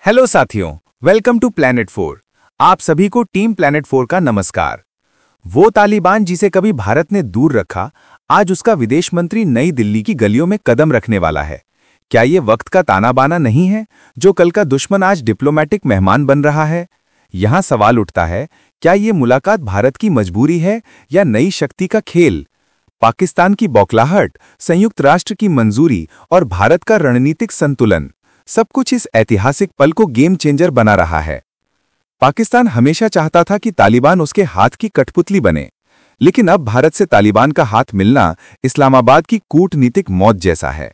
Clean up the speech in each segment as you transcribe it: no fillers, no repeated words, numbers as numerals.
Hello साथियों, welcome to planet 4। आप सभी को टीम प्लैनेट 4 का नमस्कार। वो तालिबान जिसे कभी भारत ने दूर रखा, आज उसका विदेश मंत्री नई दिल्ली की गलियों में कदम रखने वाला है। क्या ये वक्त का ताना बाना नहीं है? जो कल का दुश्मन आज डिप्लोमेटिक मेहमान बन रहा है। यहां सवाल उठता है, क्या ये मुलाकात भारत की मजबूरी है या नई शक्ति का खेल? पाकिस्तान की बौखलाहट, संयुक्त राष्ट्र की मंजूरी और भारत का रणनीतिक संतुलन, सब कुछ इस ऐतिहासिक पल को गेम चेंजर बना रहा है। पाकिस्तान हमेशा चाहता था कि तालिबान उसके हाथ की कठपुतली बने, लेकिन अब भारत से तालिबान का हाथ मिलना इस्लामाबाद की कूटनीतिक मौत जैसा है।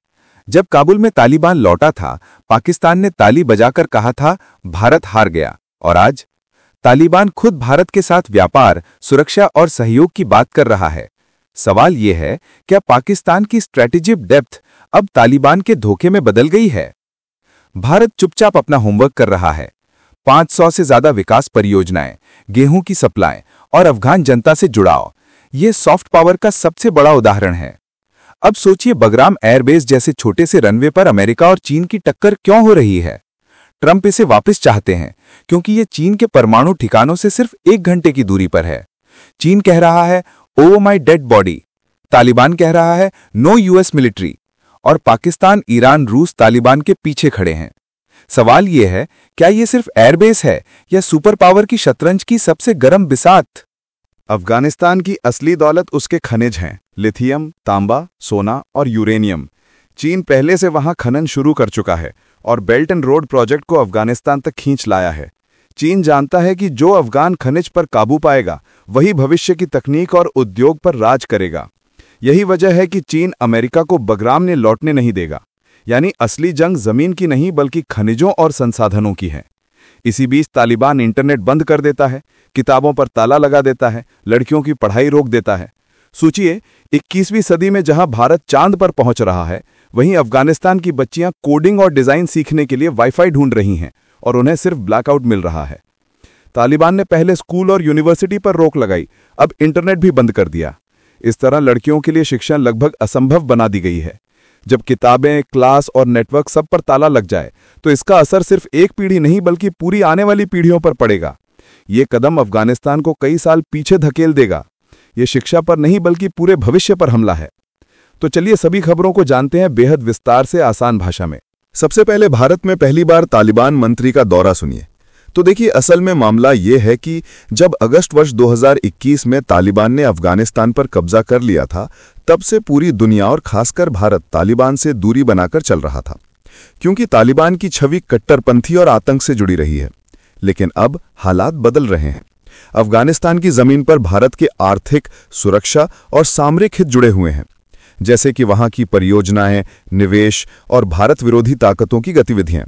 जब काबुल में तालिबान लौटा था, पाकिस्तान ने ताली बजाकर कहा था, भारत हार गया। और आज तालिबान खुद भारत के साथ व्यापार, सुरक्षा और सहयोग की बात कर रहा है। सवाल यह है, क्या पाकिस्तान की स्ट्रेटेजिक डेप्थ अब तालिबान के धोखे में बदल गई है? भारत चुपचाप अपना होमवर्क कर रहा है। 500 से ज्यादा विकास परियोजनाएं, गेहूं की सप्लाई और अफगान जनता से जुड़ाव, ये सॉफ्ट पावर का सबसे बड़ा उदाहरण है। अब सोचिए, बगराम एयरबेस जैसे छोटे से रनवे पर अमेरिका और चीन की टक्कर क्यों हो रही है? ट्रंप इसे वापस चाहते हैं क्योंकि ये चीन के परमाणु ठिकानों से सिर्फ 1 घंटे की दूरी पर है। चीन कह रहा है, over my dead body. Taliban कह रहा है, नो यूएस मिलिट्री। और पाकिस्तान, ईरान, रूस तालिबान के पीछे खड़े हैं। सवाल यह है, क्या यह सिर्फ एयरबेस है या सुपर पावर की शतरंज की सबसे गर्म बिसात? अफगानिस्तान की असली दौलत उसके खनिज हैं, लिथियम, तांबा, सोना और यूरेनियम। चीन पहले से वहां खनन शुरू कर चुका है और बेल्ट एंड रोड प्रोजेक्ट को अफगानिस्तान तक खींच लाया है। चीन जानता है कि जो अफगान खनिज पर काबू पाएगा, वही भविष्य की तकनीक और उद्योग पर राज करेगा। यही वजह है कि चीन अमेरिका को बगराम ने लौटने नहीं देगा। यानी असली जंग जमीन की नहीं बल्कि खनिजों और संसाधनों की है। इसी बीच तालिबान इंटरनेट बंद कर देता है, किताबों पर ताला लगा देता है, लड़कियों की पढ़ाई रोक देता है। सोचिए, 21वीं सदी में जहां भारत चांद पर पहुंच रहा है, वहीं अफगानिस्तान की बच्चियां कोडिंग और डिजाइन सीखने के लिए वाईफाई ढूंढ रही हैं और उन्हें सिर्फ ब्लैकआउट मिल रहा है। तालिबान ने पहले स्कूल और यूनिवर्सिटी पर रोक लगाई, अब इंटरनेट भी बंद कर दिया। इस तरह लड़कियों के लिए शिक्षा लगभग असंभव बना दी गई है। जब किताबें, क्लास और नेटवर्क सब पर ताला लग जाए, तो इसका असर सिर्फ एक पीढ़ी नहीं बल्कि पूरी आने वाली पीढ़ियों पर पड़ेगा। ये कदम अफगानिस्तान को कई साल पीछे धकेल देगा। ये शिक्षा पर नहीं बल्कि पूरे भविष्य पर हमला है। तो चलिए सभी खबरों को जानते हैं बेहद विस्तार से, आसान भाषा में। सबसे पहले भारत में पहली बार तालिबान मंत्री का दौरा सुनिए। तो देखिए, असल में मामला ये है कि जब अगस्त वर्ष 2021 में तालिबान ने अफगानिस्तान पर कब्जा कर लिया था, तब से पूरी दुनिया और खासकर भारत तालिबान से दूरी बनाकर चल रहा था, क्योंकि तालिबान की छवि कट्टरपंथी और आतंक से जुड़ी रही है। लेकिन अब हालात बदल रहे हैं। अफगानिस्तान की जमीन पर भारत के आर्थिक, सुरक्षा और सामरिक हित जुड़े हुए हैं, जैसे कि वहां की परियोजनाएं, निवेश और भारत विरोधी ताकतों की गतिविधियां।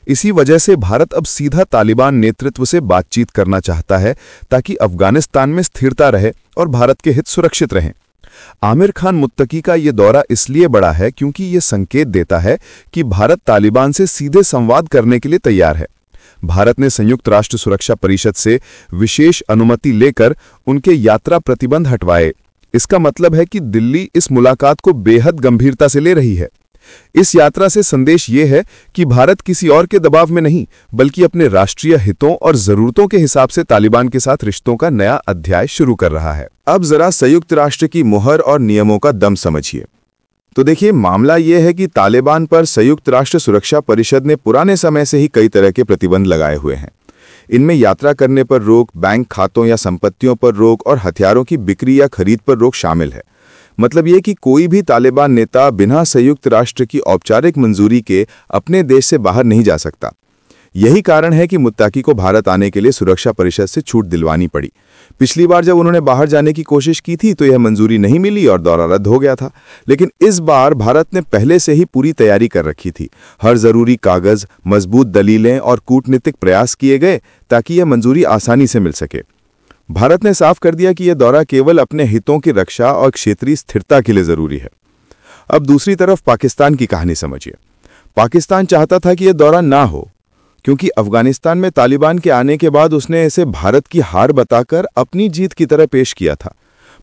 इसी वजह से भारत अब सीधा तालिबान नेतृत्व से बातचीत करना चाहता है, ताकि अफगानिस्तान में स्थिरता रहे और भारत के हित सुरक्षित रहें। आमिर खान मुत्तकी का ये दौरा इसलिए बड़ा है क्योंकि ये संकेत देता है कि भारत तालिबान से सीधे संवाद करने के लिए तैयार है। भारत ने संयुक्त राष्ट्र सुरक्षा परिषद से विशेष अनुमति लेकर उनके यात्रा प्रतिबंध हटवाए। इसका मतलब है कि दिल्ली इस मुलाकात को बेहद गंभीरता से ले रही है। इस यात्रा से संदेश ये है कि भारत किसी और के दबाव में नहीं, बल्कि अपने राष्ट्रीय हितों और जरूरतों के हिसाब से तालिबान के साथ रिश्तों का नया अध्याय शुरू कर रहा है। अब जरा संयुक्त राष्ट्र की मुहर और नियमों का दम समझिए। तो देखिए, मामला यह है कि तालिबान पर संयुक्त राष्ट्र सुरक्षा परिषद ने पुराने समय से ही कई तरह के प्रतिबंध लगाए हुए हैं। इनमें यात्रा करने पर रोक, बैंक खातों या संपत्तियों पर रोक और हथियारों की बिक्री या खरीद पर रोक शामिल है। मतलब यह कि कोई भी तालिबान नेता बिना संयुक्त राष्ट्र की औपचारिक मंजूरी के अपने देश से बाहर नहीं जा सकता। यही कारण है कि मुत्ताकी को भारत आने के लिए सुरक्षा परिषद से छूट दिलवानी पड़ी। पिछली बार जब उन्होंने बाहर जाने की कोशिश की थी तो यह मंजूरी नहीं मिली और दौरा रद्द हो गया था। लेकिन इस बार भारत ने पहले से ही पूरी तैयारी कर रखी थी। हर जरूरी कागज, मजबूत दलीलें और कूटनीतिक प्रयास किए गए ताकि यह मंजूरी आसानी से मिल सके। भारत ने साफ कर दिया कि यह दौरा केवल अपने हितों की रक्षा और क्षेत्रीय स्थिरता के लिए जरूरी है। अब दूसरी तरफ पाकिस्तान की कहानी समझिए। पाकिस्तान चाहता था कि यह दौरा ना हो, क्योंकि अफगानिस्तान में तालिबान के आने के बाद उसने इसे भारत की हार बताकर अपनी जीत की तरह पेश किया था।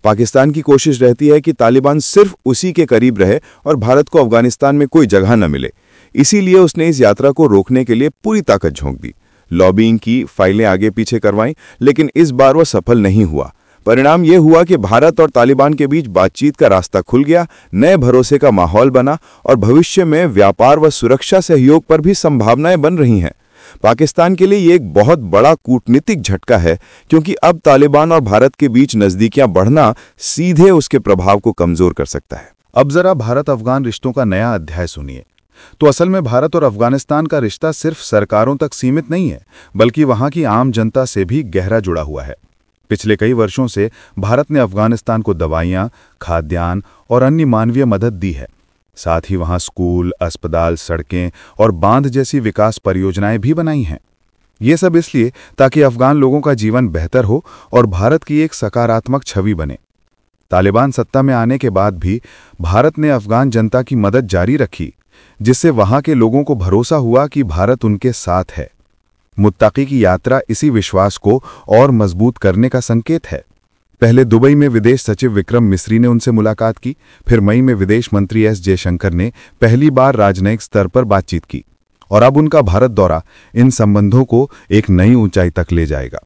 पाकिस्तान की कोशिश रहती है कि तालिबान सिर्फ उसी के करीब रहे और भारत को अफगानिस्तान में कोई जगह न मिले। इसीलिए उसने इस यात्रा को रोकने के लिए पूरी ताकत झोंक दी। लॉबिंग की, फाइलें आगे पीछे करवाईं, लेकिन इस बार वो सफल नहीं हुआ। परिणाम यह हुआ कि भारत और तालिबान के बीच बातचीत का रास्ता खुल गया, नए भरोसे का माहौल बना और भविष्य में व्यापार व सुरक्षा सहयोग पर भी संभावनाएं बन रही हैं। पाकिस्तान के लिए ये एक बहुत बड़ा कूटनीतिक झटका है, क्योंकि अब तालिबान और भारत के बीच नजदीकियां बढ़ना सीधे उसके प्रभाव को कमजोर कर सकता है। अब जरा भारत अफगान रिश्तों का नया अध्याय सुनिए। तो असल में भारत और अफगानिस्तान का रिश्ता सिर्फ सरकारों तक सीमित नहीं है, बल्कि वहां की आम जनता से भी गहरा जुड़ा हुआ है। पिछले कई वर्षों से भारत ने अफगानिस्तान को दवाइयां, खाद्यान्न और अन्य मानवीय मदद दी है। साथ ही वहां स्कूल, अस्पताल, सड़कें और बांध जैसी विकास परियोजनाएं भी बनाई हैं। ये सब इसलिए ताकि अफगान लोगों का जीवन बेहतर हो और भारत की एक सकारात्मक छवि बने। तालिबान सत्ता में आने के बाद भी भारत ने अफगान जनता की मदद जारी रखी, जिससे वहां के लोगों को भरोसा हुआ कि भारत उनके साथ है। मुत्ताकी की यात्रा इसी विश्वास को और मजबूत करने का संकेत है। पहले दुबई में विदेश सचिव विक्रम मिस्री ने उनसे मुलाकात की, फिर मई में विदेश मंत्री एस जयशंकर ने पहली बार राजनयिक स्तर पर बातचीत की, और अब उनका भारत दौरा इन संबंधों को एक नई ऊंचाई तक ले जाएगा।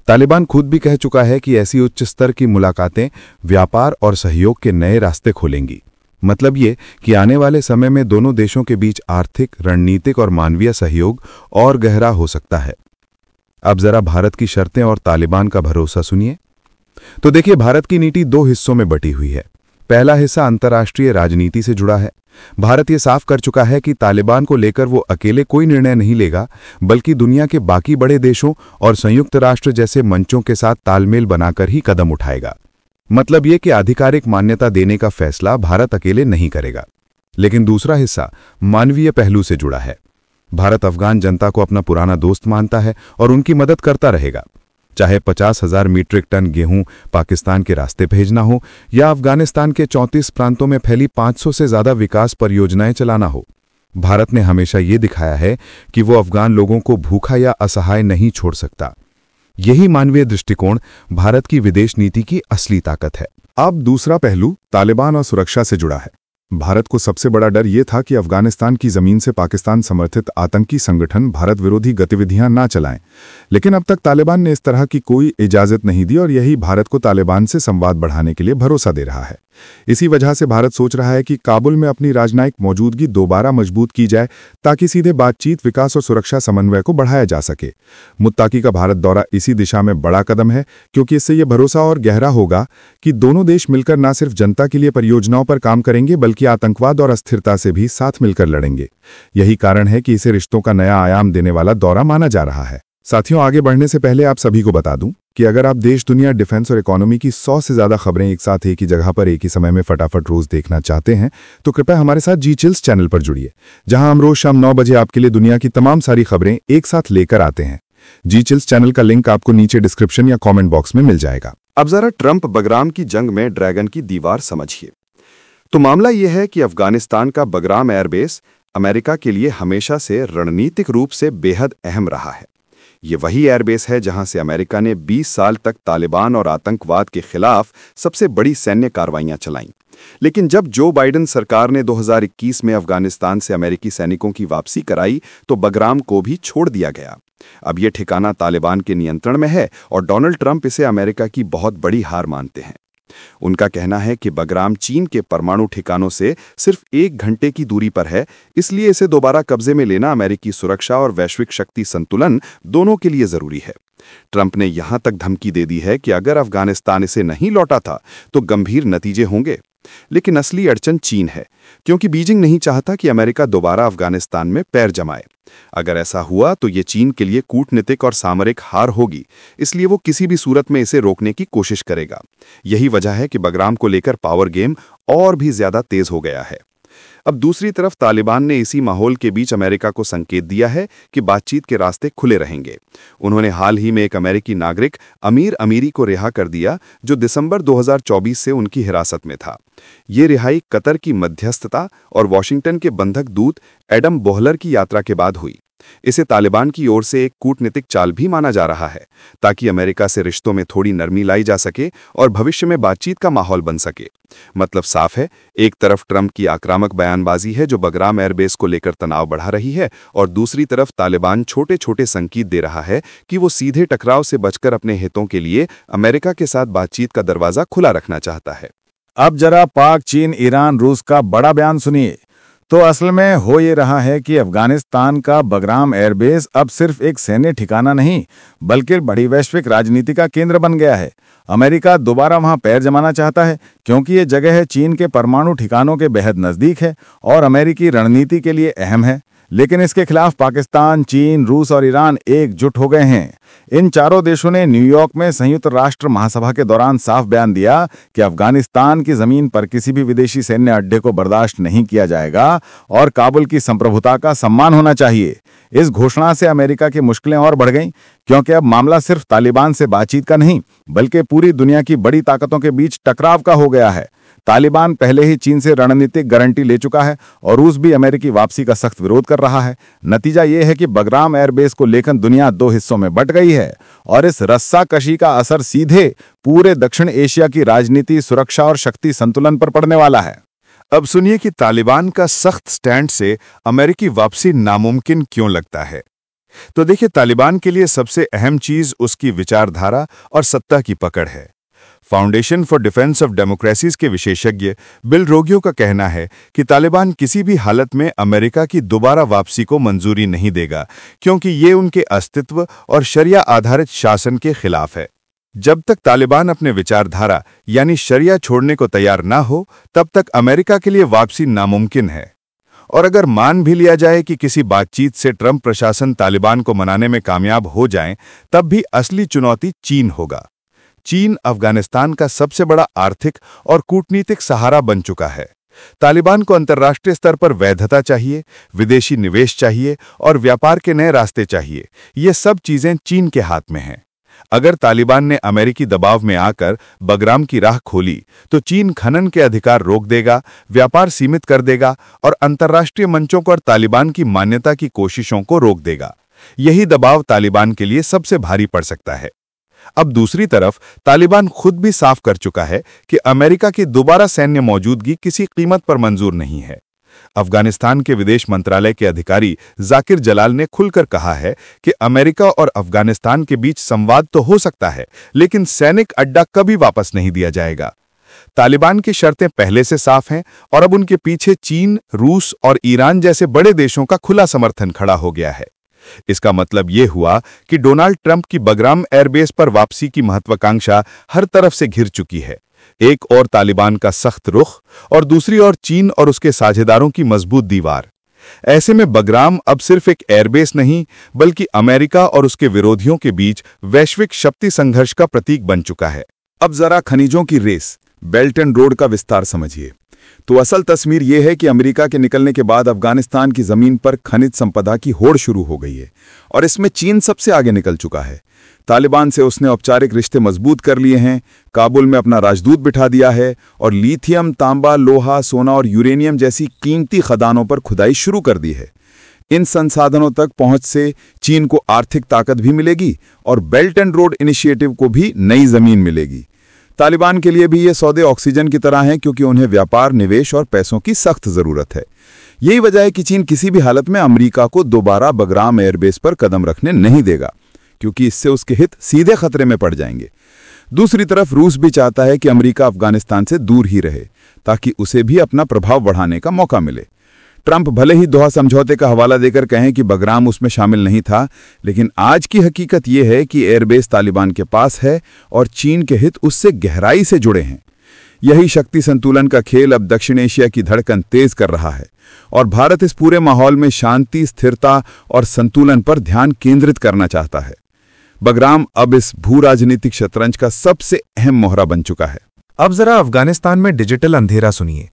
तालिबान खुद भी कह चुका है कि ऐसी उच्च स्तर की मुलाकातें व्यापार और सहयोग के नए रास्ते खोलेंगी। मतलब ये कि आने वाले समय में दोनों देशों के बीच आर्थिक, रणनीतिक और मानवीय सहयोग और गहरा हो सकता है। अब जरा भारत की शर्तें और तालिबान का भरोसा सुनिए। तो देखिए, भारत की नीति दो हिस्सों में बटी हुई है। पहला हिस्सा अंतर्राष्ट्रीय राजनीति से जुड़ा है। भारत ये साफ कर चुका है कि तालिबान को लेकर वो अकेले कोई निर्णय नहीं लेगा, बल्कि दुनिया के बाकी बड़े देशों और संयुक्त राष्ट्र जैसे मंचों के साथ तालमेल बनाकर ही कदम उठाएगा। मतलब ये कि आधिकारिक मान्यता देने का फैसला भारत अकेले नहीं करेगा। लेकिन दूसरा हिस्सा मानवीय पहलू से जुड़ा है। भारत अफगान जनता को अपना पुराना दोस्त मानता है और उनकी मदद करता रहेगा, चाहे 50,000 मीट्रिक टन गेहूं पाकिस्तान के रास्ते भेजना हो या अफगानिस्तान के 34 प्रांतों में फैली 500 से ज्यादा विकास परियोजनाएं चलाना हो। भारत ने हमेशा ये दिखाया है कि वो अफगान लोगों को भूखा या असहाय नहीं छोड़ सकता। यही मानवीय दृष्टिकोण भारत की विदेश नीति की असली ताकत है। अब दूसरा पहलू तालिबान और सुरक्षा से जुड़ा है। भारत को सबसे बड़ा डर यह था कि अफगानिस्तान की जमीन से पाकिस्तान समर्थित आतंकी संगठन भारत विरोधी गतिविधियां ना चलाएं, लेकिन अब तक तालिबान ने इस तरह की कोई इजाजत नहीं दी और यही भारत को तालिबान से संवाद बढ़ाने के लिए भरोसा दे रहा है। इसी वजह से भारत सोच रहा है कि काबुल में अपनी राजनयिक मौजूदगी दोबारा मजबूत की जाए, ताकि सीधे बातचीत, विकास और सुरक्षा समन्वय को बढ़ाया जा सके। मुत्ताकी का भारत दौरा इसी दिशा में बड़ा कदम है, क्योंकि इससे यह भरोसा और गहरा होगा कि दोनों देश मिलकर न सिर्फ जनता के लिए परियोजनाओं पर काम करेंगे, बल्कि आतंकवाद और अस्थिरता से भी साथ मिलकर लड़ेंगे। यही कारण है कि इसे रिश्तों का नया आयाम देने वाला दौरा माना जा रहा है। साथियों, आगे बढ़ने से पहले आप सभी को बता दूं कि अगर आप देश, दुनिया, डिफेंस और इकोनॉमी की 100 से ज्यादा खबरें एक साथ एक ही जगह पर एक ही समय में फटाफट रोज देखना चाहते हैं, तो कृपया हमारे साथ जी चिल्स चैनल पर जुड़िए, जहां हम रोज शाम 9 बजे आपके लिए दुनिया की तमाम सारी खबरें एक साथ लेकर आते हैं। जी चिल्स चैनल का लिंक आपको नीचे डिस्क्रिप्शन या कॉमेंट बॉक्स में मिल जाएगा। अब जरा ट्रंप बगराम की जंग में ड्रैगन की दीवार समझिए। तो मामला यह है कि अफगानिस्तान का बगराम एयरबेस अमेरिका के लिए हमेशा से रणनीतिक रूप से बेहद अहम रहा है। ये वही एयरबेस है जहां से अमेरिका ने 20 साल तक तालिबान और आतंकवाद के खिलाफ सबसे बड़ी सैन्य कार्रवाइयां चलाईं। लेकिन जब जो बाइडेन सरकार ने 2021 में अफगानिस्तान से अमेरिकी सैनिकों की वापसी कराई, तो बगराम को भी छोड़ दिया गया। अब ये ठिकाना तालिबान के नियंत्रण में है और डोनाल्ड ट्रंप इसे अमेरिका की बहुत बड़ी हार मानते हैं। उनका कहना है कि बगराम चीन के परमाणु ठिकानों से सिर्फ 1 घंटे की दूरी पर है, इसलिए इसे दोबारा कब्जे में लेना अमेरिकी सुरक्षा और वैश्विक शक्ति संतुलन दोनों के लिए जरूरी है। ट्रंप ने यहां तक धमकी दे दी है कि अगर अफगानिस्तान इसे नहीं लौटा था तो गंभीर नतीजे होंगे। लेकिन असली अड़चन चीन है, क्योंकि बीजिंग नहीं चाहता कि अमेरिका दोबारा अफगानिस्तान में पैर जमाए। अगर ऐसा हुआ तो ये चीन के लिए कूटनीतिक और सामरिक हार होगी, इसलिए वो किसी भी सूरत में इसे रोकने की कोशिश करेगा। यही वजह है कि बगराम को लेकर पावर गेम और भी ज्यादा तेज हो गया है। अब दूसरी तरफ तालिबान ने इसी माहौल के बीच अमेरिका को संकेत दिया है कि बातचीत के रास्ते खुले रहेंगे। उन्होंने हाल ही में एक अमेरिकी नागरिक अमीर अमीरी को रिहा कर दिया, जो दिसंबर 2024 से उनकी हिरासत में था। ये रिहाई कतर की मध्यस्थता और वॉशिंगटन के बंधक दूत एडम बोहलर की यात्रा के बाद हुई। इसे तालिबान की ओर से एक कूटनीतिक चाल भी माना जा रहा है, ताकि अमेरिका से रिश्तों में थोड़ी नरमी लाई जा सके और भविष्य में बातचीत का माहौल बन सके। मतलब साफ है, एक तरफ ट्रंप की आक्रामक बयानबाजी है जो बगराम एयरबेस को लेकर तनाव बढ़ा रही है, और दूसरी तरफ तालिबान छोटे छोटे संकेत दे रहा है कि वो सीधे टकराव से बचकर अपने हितों के लिए अमेरिका के साथ बातचीत का दरवाजा खुला रखना चाहता है। अब जरा पाक, चीन, ईरान, रूस का बड़ा बयान सुनिए। तो असल में हो ये रहा है कि अफगानिस्तान का बगराम एयरबेस अब सिर्फ एक सैन्य ठिकाना नहीं, बल्कि बड़ी वैश्विक राजनीति का केंद्र बन गया है। अमेरिका दोबारा वहां पैर जमाना चाहता है, क्योंकि ये जगह चीन के परमाणु ठिकानों के बेहद नजदीक है और अमेरिकी रणनीति के लिए अहम है। लेकिन इसके खिलाफ पाकिस्तान, चीन, रूस और ईरान एकजुट हो गए हैं। इन चारों देशों ने न्यूयॉर्क में संयुक्त राष्ट्र महासभा के दौरान साफ बयान दिया कि अफगानिस्तान की जमीन पर किसी भी विदेशी सैन्य अड्डे को बर्दाश्त नहीं किया जाएगा और काबुल की संप्रभुता का सम्मान होना चाहिए। इस घोषणा से अमेरिका की मुश्किलें और बढ़ गईं, क्योंकि अब मामला सिर्फ तालिबान से बातचीत का नहीं, बल्कि पूरी दुनिया की बड़ी ताकतों के बीच टकराव का हो गया है। तालिबान पहले ही चीन से रणनीतिक गारंटी ले चुका है और रूस भी अमेरिकी वापसी का सख्त विरोध कर रहा है। नतीजा यह है कि बगराम एयरबेस को लेकर दुनिया दो हिस्सों में बंट गई है और इस रस्साकशी का असर सीधे पूरे दक्षिण एशिया की राजनीति, सुरक्षा और शक्ति संतुलन पर पड़ने वाला है। अब सुनिए कि तालिबान का सख्त स्टैंड से अमेरिकी वापसी नामुमकिन क्यों लगता है। तो देखिए, तालिबान के लिए सबसे अहम चीज उसकी विचारधारा और सत्ता की पकड़ है। Foundation for defence of democracies के विशेषज्ञ बिल रोगियो का कहना है कि तालिबान किसी भी हालत में अमेरिका की दोबारा वापसी को मंजूरी नहीं देगा, क्योंकि ये उनके अस्तित्व और शरिया आधारित शासन के खिलाफ है। जब तक तालिबान अपने विचारधारा यानी शरिया छोड़ने को तैयार ना हो, तब तक अमेरिका के लिए वापसी नामुमकिन है। और अगर मान भी लिया जाए कि किसी बातचीत से ट्रंप प्रशासन तालिबान को मनाने में कामयाब हो जाए, तब भी असली चुनौती चीन होगा। चीन अफगानिस्तान का सबसे बड़ा आर्थिक और कूटनीतिक सहारा बन चुका है। तालिबान को अंतर्राष्ट्रीय स्तर पर वैधता चाहिए, विदेशी निवेश चाहिए और व्यापार के नए रास्ते चाहिए। ये सब चीजें चीन के हाथ में हैं। अगर तालिबान ने अमेरिकी दबाव में आकर बगराम की राह खोली, तो चीन खनन के अधिकार रोक देगा, व्यापार सीमित कर देगा और अंतर्राष्ट्रीय मंचों पर तालिबान की मान्यता की कोशिशों को रोक देगा। यही दबाव तालिबान के लिए सबसे भारी पड़ सकता है। अब दूसरी तरफ तालिबान खुद भी साफ कर चुका है कि अमेरिका की दोबारा सैन्य मौजूदगी किसी कीमत पर मंजूर नहीं है। अफगानिस्तान के विदेश मंत्रालय के अधिकारी जाकिर जलाल ने खुलकर कहा है कि अमेरिका और अफगानिस्तान के बीच संवाद तो हो सकता है, लेकिन सैनिक अड्डा कभी वापस नहीं दिया जाएगा। तालिबान की शर्तें पहले से साफ हैं और अब उनके पीछे चीन, रूस और ईरान जैसे बड़े देशों का खुला समर्थन खड़ा हो गया है। इसका मतलब यह हुआ कि डोनाल्ड ट्रंप की बगराम एयरबेस पर वापसी की महत्वाकांक्षा हर तरफ से घिर चुकी है। एक और तालिबान का सख्त रुख और दूसरी ओर चीन और उसके साझेदारों की मजबूत दीवार। ऐसे में बगराम अब सिर्फ एक एयरबेस नहीं, बल्कि अमेरिका और उसके विरोधियों के बीच वैश्विक शक्ति संघर्ष का प्रतीक बन चुका है। अब जरा खनिजों की रेस, बेल्ट एंड रोड का विस्तार समझिए। तो असल तस्वीर यह है कि अमेरिका के निकलने के बाद अफगानिस्तान की जमीन पर खनिज संपदा की होड़ शुरू हो गई है और इसमें चीन सबसे आगे निकल चुका है। तालिबान से उसने औपचारिक रिश्ते मजबूत कर लिए हैं, काबुल में अपना राजदूत बिठा दिया है और लिथियम, तांबा, लोहा, सोना और यूरेनियम जैसी कीमती खदानों पर खुदाई शुरू कर दी है। इन संसाधनों तक पहुंच से चीन को आर्थिक ताकत भी मिलेगी और बेल्ट एंड रोड इनिशिएटिव को भी नई जमीन मिलेगी। तालिबान के लिए भी ये सौदे ऑक्सीजन की तरह हैं, क्योंकि उन्हें व्यापार, निवेश और पैसों की सख्त जरूरत है। यही वजह है कि चीन किसी भी हालत में अमेरिका को दोबारा बगराम एयरबेस पर कदम रखने नहीं देगा, क्योंकि इससे उसके हित सीधे खतरे में पड़ जाएंगे। दूसरी तरफ रूस भी चाहता है कि अमेरिका अफगानिस्तान से दूर ही रहे, ताकि उसे भी अपना प्रभाव बढ़ाने का मौका मिले। ट्रंप भले ही दोहा समझौते का हवाला देकर कहें कि बगराम उसमें शामिल नहीं था, लेकिन आज की हकीकत यह है कि एयरबेस तालिबान के पास है और चीन के हित उससे गहराई से जुड़े हैं। यही शक्ति संतुलन का खेल अब दक्षिण एशिया की धड़कन तेज कर रहा है और भारत इस पूरे माहौल में शांति, स्थिरता और संतुलन पर ध्यान केंद्रित करना चाहता है। बगराम अब इस भू राजनीतिक शतरंज का सबसे अहम मोहरा बन चुका है। अब जरा अफगानिस्तान में डिजिटल अंधेरा सुनिए।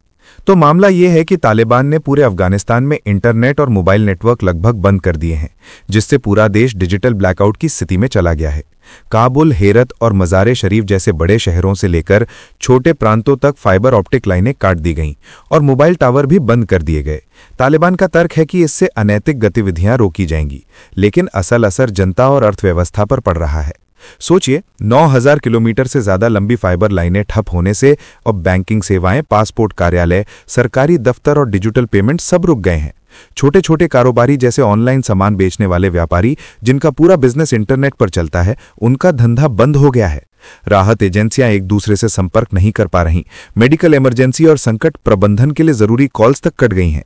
तो मामला ये है कि तालिबान ने पूरे अफगानिस्तान में इंटरनेट और मोबाइल नेटवर्क लगभग बंद कर दिए हैं, जिससे पूरा देश डिजिटल ब्लैकआउट की स्थिति में चला गया है। काबुल, हेरत और मज़ारे शरीफ जैसे बड़े शहरों से लेकर छोटे प्रांतों तक फाइबर ऑप्टिक लाइनें काट दी गईं और मोबाइल टावर भी बंद कर दिए गए। तालिबान का तर्क है कि इससे अनैतिक गतिविधियां रोकी जाएंगी, लेकिन असल असर जनता और अर्थव्यवस्था पर पड़ रहा है। सोचिए, 9000 किलोमीटर से ज्यादा लंबी फाइबर लाइनें ठप होने से अब बैंकिंग सेवाएं, पासपोर्ट कार्यालय, सरकारी दफ्तर और डिजिटल पेमेंट सब रुक गए हैं। छोटे छोटे कारोबारी जैसे ऑनलाइन सामान बेचने वाले व्यापारी, जिनका पूरा बिजनेस इंटरनेट पर चलता है, उनका धंधा बंद हो गया है। राहत एजेंसियां एक दूसरे से संपर्क नहीं कर पा रहीं। मेडिकल इमरजेंसी और संकट प्रबंधन के लिए जरूरी कॉल्स तक कट गई हैं।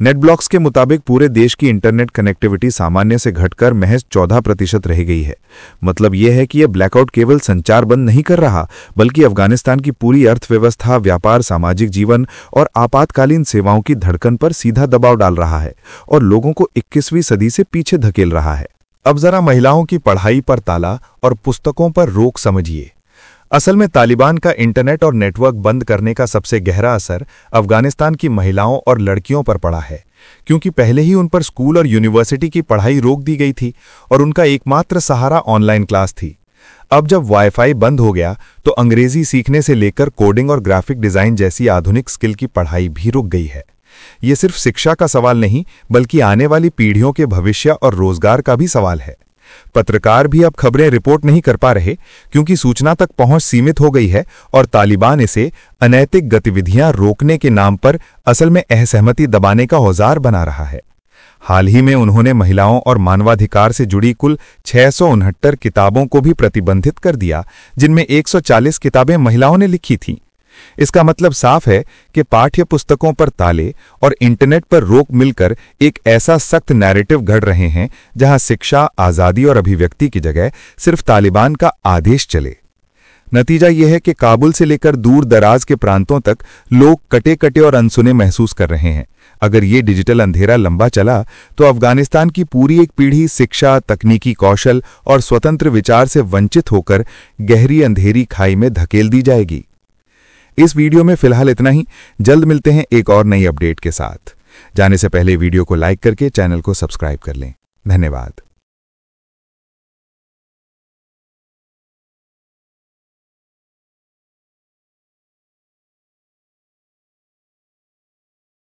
नेटब्लॉक्स के मुताबिक पूरे देश की इंटरनेट कनेक्टिविटी सामान्य से घटकर महज 14% रह गई है। मतलब यह है कि यह ब्लैकआउट केवल संचार बंद नहीं कर रहा, बल्कि अफगानिस्तान की पूरी अर्थव्यवस्था, व्यापार, सामाजिक जीवन और आपातकालीन सेवाओं की धड़कन पर सीधा दबाव डाल रहा है और लोगों को 21वीं सदी से पीछे धकेल रहा है। अब जरा महिलाओं की पढ़ाई पर ताला और पुस्तकों पर रोक समझिए। असल में तालिबान का इंटरनेट और नेटवर्क बंद करने का सबसे गहरा असर अफगानिस्तान की महिलाओं और लड़कियों पर पड़ा है, क्योंकि पहले ही उन पर स्कूल और यूनिवर्सिटी की पढ़ाई रोक दी गई थी और उनका एकमात्र सहारा ऑनलाइन क्लास थी। अब जब वाईफाई बंद हो गया तो अंग्रेजी सीखने से लेकर कोडिंग और ग्राफिक डिजाइन जैसी आधुनिक स्किल की पढ़ाई भी रुक गई है। ये सिर्फ शिक्षा का सवाल नहीं, बल्कि आने वाली पीढ़ियों के भविष्य और रोजगार का भी सवाल है। पत्रकार भी अब खबरें रिपोर्ट नहीं कर पा रहे, क्योंकि सूचना तक पहुंच सीमित हो गई है और तालिबान इसे अनैतिक गतिविधियां रोकने के नाम पर असल में असहमति दबाने का औजार बना रहा है। हाल ही में उन्होंने महिलाओं और मानवाधिकार से जुड़ी कुल 669 किताबों को भी प्रतिबंधित कर दिया, जिनमें 140 किताबें महिलाओं ने लिखी थीं। इसका मतलब साफ है कि पाठ्य पुस्तकों पर ताले और इंटरनेट पर रोक मिलकर एक ऐसा सख्त नैरेटिव घड़ रहे हैं जहां शिक्षा, आज़ादी और अभिव्यक्ति की जगह सिर्फ तालिबान का आदेश चले। नतीजा यह है कि काबुल से लेकर दूर दराज के प्रांतों तक लोग कटे कटे और अनसुने महसूस कर रहे हैं। अगर ये डिजिटल अंधेरा लंबा चला तो अफगानिस्तान की पूरी एक पीढ़ी शिक्षा, तकनीकी कौशल और स्वतंत्र विचार से वंचित होकर गहरी अंधेरी खाई में धकेल दी जाएगी। इस वीडियो में फिलहाल इतना ही। जल्द मिलते हैं एक और नई अपडेट के साथ। जाने से पहले वीडियो को लाइक करके चैनल को सब्सक्राइब कर लें। धन्यवाद।